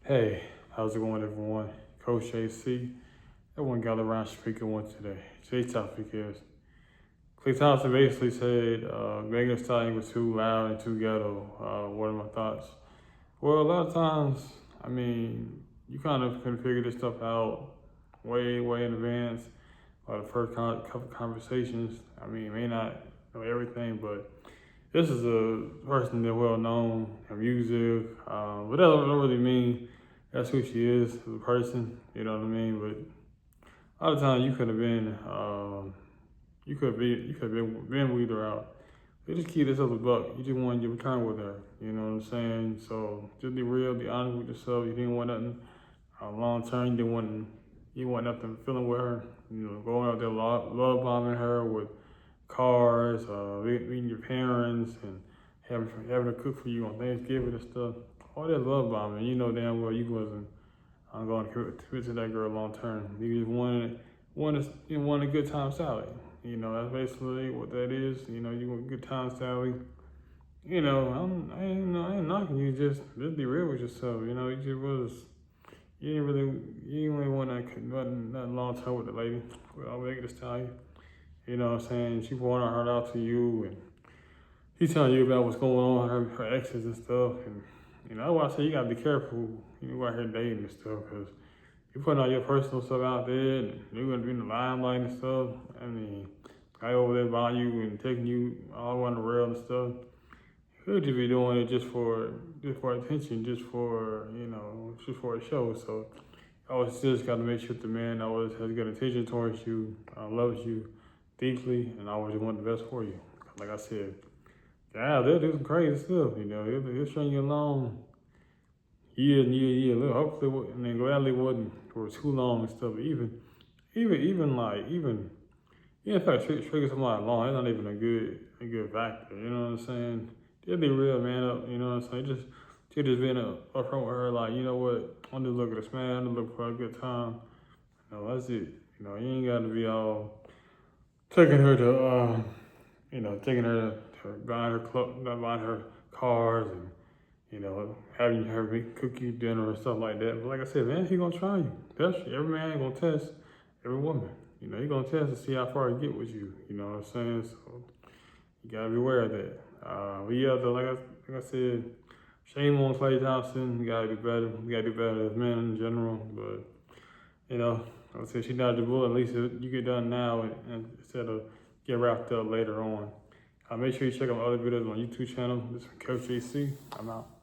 Hey, how's it going, everyone? Coach AC. Everyone got around speaker one today. Today's topic is Klay Thompson basically said Megan Thee Stallion was too loud and too ghetto. What are my thoughts? Well, a lot of times, you kind of can figure this stuff out way in advance. The first couple conversations. You may not know everything, but this is a person that's well known in music, but that don't really mean that's who she is as a person. You know what I mean? But a lot of times you could have been, been weed her out. They just keep this other buck. You just wanted your return with her. You know what I'm saying? So just be real, be honest with yourself. You didn't want nothing long term. You didn't want nothing feeling with her. You know, going out there love bombing her with cars, meeting your parents, and having her cook for you on Thanksgiving and stuff. All that love bombing. You know damn well you wasn't going to commit to that girl long term. You just wanted a good time salary. You know, that's basically what that is. You know, you want a good time salary. You know, I ain't knocking you. Just be real with yourself. You know, you didn't really want nothing long term with the lady. I'll make this tell you. You know what I'm saying? She pouring her heart out to you, and he's telling you about what's going on, her exes and stuff. And, you know, that's why I say you gotta be careful, you know, out here dating and stuff, because you're putting all your personal stuff out there, and you're gonna be in the limelight and stuff. Guy over there buying you and taking you all around the rail and stuff. Could just be doing it just for attention, just for a show. So I always just gotta make sure the man always has good intention towards you, loves you deeply, and always want the best for you. Like I said, yeah, they'll do some crazy stuff. You know, he'll string you along year and year. Hopefully, and then gladly wasn't for too long and stuff. Even if I trigger somebody along, it's not even a good factor. You know what I'm saying? Just be real, man. Up. You know what I'm saying? Just being upfront with her, like, you know what? I'm just looking at this man. I'm just looking for a good time. You know, that's it. You know, you ain't got to be all taking her to, taking her to buying her cars, and, you know, having her cook you dinner or stuff like that. But like I said, man, he gonna try you. Every man ain't gonna test every woman. You know, he gonna test to see how far he get with you. You know what I'm saying? So you gotta be aware of that. But yeah, though, like I said, shame on Klay Thompson. You gotta do better. You gotta do better as men in general. But you know, I would say she dodged the bullet. At least you get done now, and instead of get wrapped up later on. Make sure you check out my other videos on my YouTube channel. This is Coach AC. I'm out.